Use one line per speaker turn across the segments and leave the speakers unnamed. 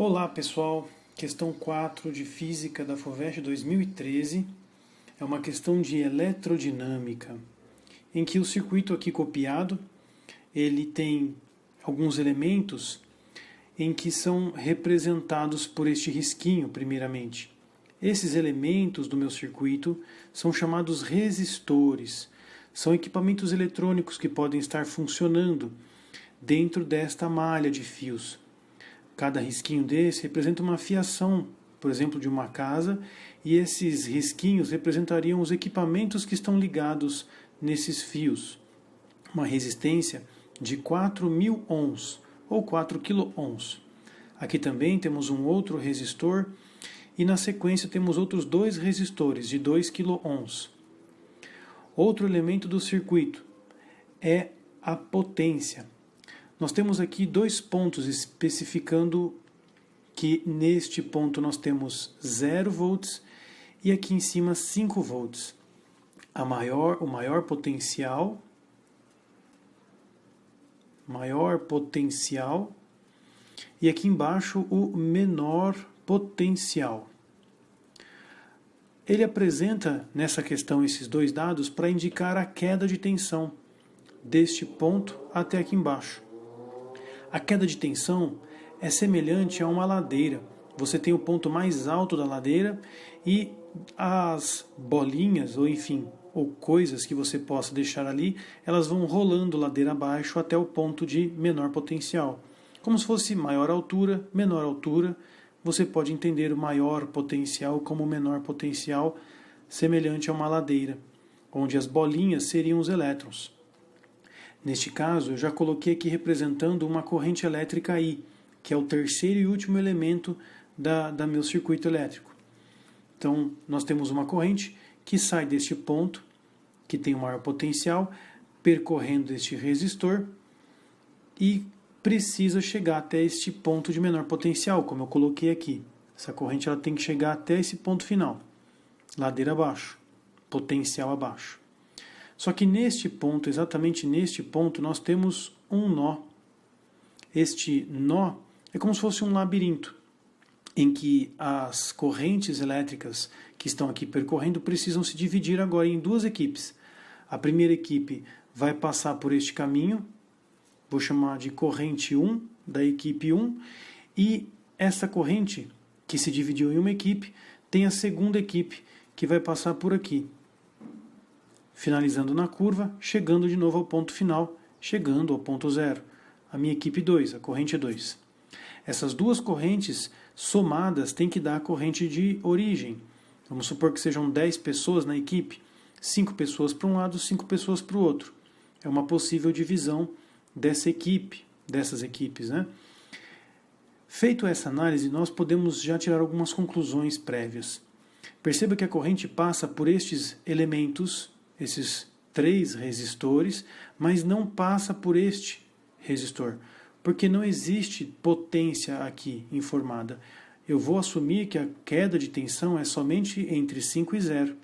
Olá pessoal, questão 4 de Física da FUVEST 2013 é uma questão de eletrodinâmica, em que o circuito aqui copiado, ele tem alguns elementos em que são representados por este risquinho primeiramente. Esses elementos do meu circuito são chamados resistores, são equipamentos eletrônicos que podem estar funcionando dentro desta malha de fios. Cada risquinho desse representa uma fiação, por exemplo, de uma casa, e esses risquinhos representariam os equipamentos que estão ligados nesses fios. Uma resistência de 4.000 ohms, ou 4 kΩ. Aqui também temos um outro resistor, e na sequência temos outros dois resistores de 2 kΩ. Outro elemento do circuito é a potência. Nós temos aqui dois pontos especificando que neste ponto nós temos 0 volts e aqui em cima 5 volts. O maior potencial e aqui embaixo o menor potencial. Ele apresenta nessa questão esses dois dados para indicar a queda de tensão deste ponto até aqui embaixo. A queda de tensão é semelhante a uma ladeira. Você tem o ponto mais alto da ladeira e as bolinhas, ou coisas que você possa deixar ali, elas vão rolando ladeira abaixo até o ponto de menor potencial. Como se fosse maior altura, menor altura, você pode entender o maior potencial como o menor potencial, semelhante a uma ladeira, onde as bolinhas seriam os elétrons. Neste caso, eu já coloquei aqui representando uma corrente elétrica I, que é o terceiro e último elemento da meu circuito elétrico. Então, nós temos uma corrente que sai deste ponto, que tem o maior potencial, percorrendo este resistor e precisa chegar até este ponto de menor potencial, como eu coloquei aqui. Essa corrente ela tem que chegar até esse ponto final, ladeira abaixo, potencial abaixo. Só que neste ponto, exatamente neste ponto, nós temos um nó. Este nó é como se fosse um labirinto, em que as correntes elétricas que estão aqui percorrendo precisam se dividir agora em duas equipes. A primeira equipe vai passar por este caminho, vou chamar de corrente 1, da equipe 1, e essa corrente, que se dividiu em uma equipe, tem a segunda equipe, que vai passar por aqui, finalizando na curva, chegando de novo ao ponto final, chegando ao ponto zero. A minha equipe 2, a corrente 2. Essas duas correntes somadas têm que dar a corrente de origem. Vamos supor que sejam 10 pessoas na equipe, 5 pessoas para um lado, 5 pessoas para o outro. É uma possível divisão dessas equipes, né? Feito essa análise, nós podemos já tirar algumas conclusões prévias. Perceba que a corrente passa por estes elementos, esses 3 resistores, mas não passa por este resistor, porque não existe potência aqui informada. Eu vou assumir que a queda de tensão é somente entre 5 e 0.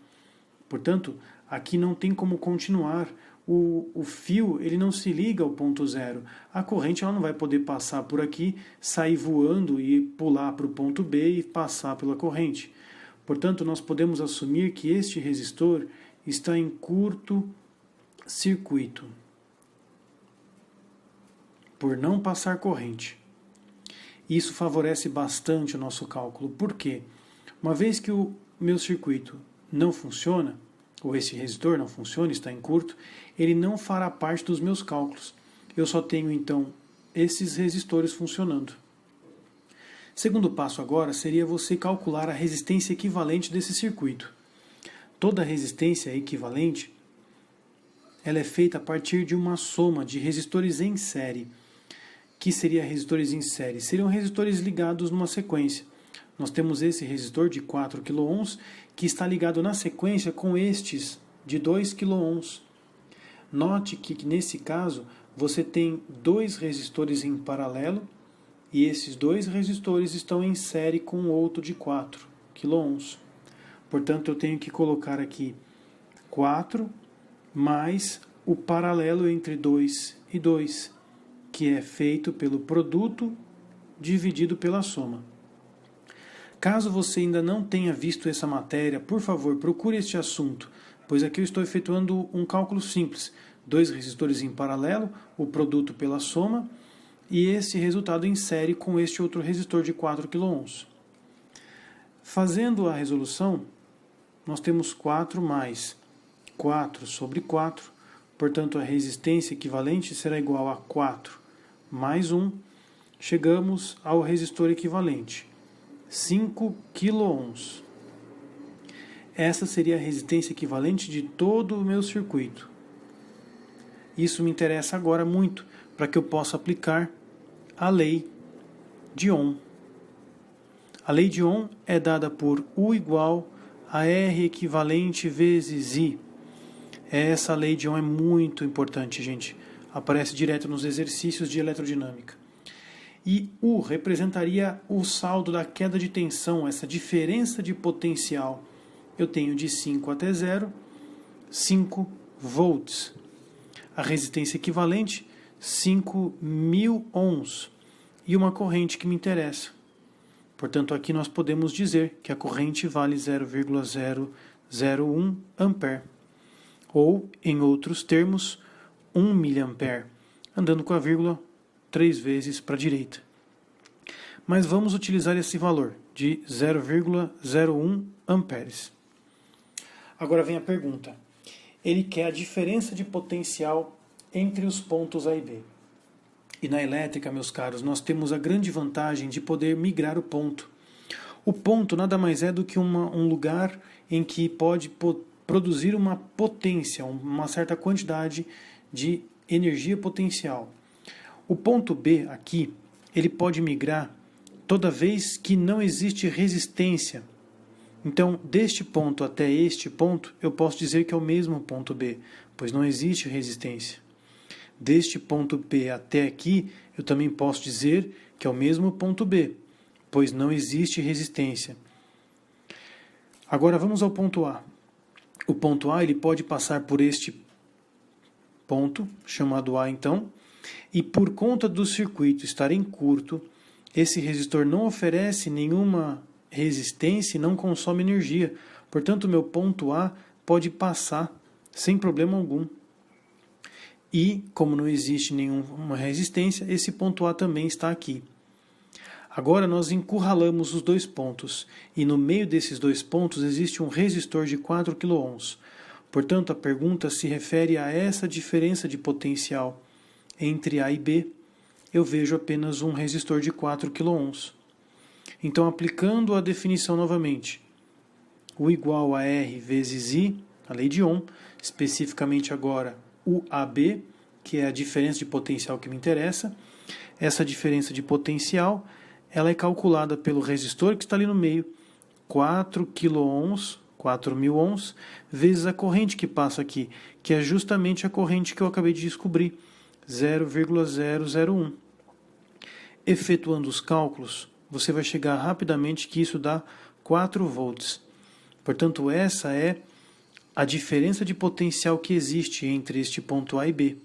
Portanto, aqui não tem como continuar. O fio ele não se liga ao ponto zero. A corrente ela não vai poder passar por aqui, sair voando e pular para o ponto B e passar pela corrente. Portanto, nós podemos assumir que este resistor está em curto circuito, por não passar corrente. Isso favorece bastante o nosso cálculo. Por quê? Uma vez que o meu circuito não funciona, ou esse resistor não funciona, está em curto, ele não fará parte dos meus cálculos. Eu só tenho, então, esses resistores funcionando. Segundo passo agora seria você calcular a resistência equivalente desse circuito. Toda resistência equivalente ela é feita a partir de uma soma de resistores em série. Que seria resistores em série? Seriam resistores ligados numa sequência. Nós temos esse resistor de 4 kΩ que está ligado na sequência com estes de 2 kΩ. Note que nesse caso você tem 2 resistores em paralelo e esses 2 resistores estão em série com outro de 4 kΩ. Portanto, eu tenho que colocar aqui 4 mais o paralelo entre 2 e 2, que é feito pelo produto dividido pela soma. Caso você ainda não tenha visto essa matéria, por favor, procure este assunto, pois aqui eu estou efetuando um cálculo simples. 2 resistores em paralelo, o produto pela soma, e esse resultado em série com este outro resistor de 4 kΩ. Fazendo a resolução, nós temos 4 mais 4 sobre 4, portanto a resistência equivalente será igual a 4 mais 1, chegamos ao resistor equivalente, 5 kΩ. Essa seria a resistência equivalente de todo o meu circuito. Isso me interessa agora muito, para que eu possa aplicar a lei de Ohm. A lei de Ohm é dada por U igual a R equivalente vezes I. Essa lei de Ohm é muito importante, gente. Aparece direto nos exercícios de eletrodinâmica. E U representaria o saldo da queda de tensão, essa diferença de potencial. Eu tenho de 5 até 0, 5 volts. A resistência equivalente, 5.000 ohms. E uma corrente que me interessa. Portanto, aqui nós podemos dizer que a corrente vale 0,001 ampere. Ou, em outros termos, 1 miliampere, andando com a vírgula 3 vezes para a direita. Mas vamos utilizar esse valor de 0,01 amperes. Agora vem a pergunta. Ele quer a diferença de potencial entre os pontos A e B. E na elétrica, meus caros, nós temos a grande vantagem de poder migrar o ponto. O ponto nada mais é do que um lugar em que pode produzir uma potência, uma certa quantidade de energia potencial. O ponto B aqui, ele pode migrar toda vez que não existe resistência. Então, deste ponto até este ponto, eu posso dizer que é o mesmo ponto B, pois não existe resistência. Deste ponto B até aqui, eu também posso dizer que é o mesmo ponto B, pois não existe resistência. Agora vamos ao ponto A. O ponto A ele pode passar por este ponto, chamado A então, e por conta do circuito estar em curto, esse resistor não oferece nenhuma resistência e não consome energia. Portanto, o meu ponto A pode passar sem problema algum. E, como não existe nenhuma resistência, esse ponto A também está aqui. Agora nós encurralamos os dois pontos, e no meio desses dois pontos existe um resistor de 4 kΩ. Portanto, a pergunta se refere a essa diferença de potencial entre A e B. Eu vejo apenas um resistor de 4 kΩ. Então, aplicando a definição novamente, U igual a R vezes I, a lei de Ohm, especificamente agora UAB, que é a diferença de potencial que me interessa. Essa diferença de potencial ela é calculada pelo resistor que está ali no meio, 4 kΩ, 4.000 ohms, vezes a corrente que passa aqui, que é justamente a corrente que eu acabei de descobrir, 0,001. Efetuando os cálculos, você vai chegar rapidamente que isso dá 4 volts. Portanto, essa é a diferença de potencial que existe entre este ponto A e B.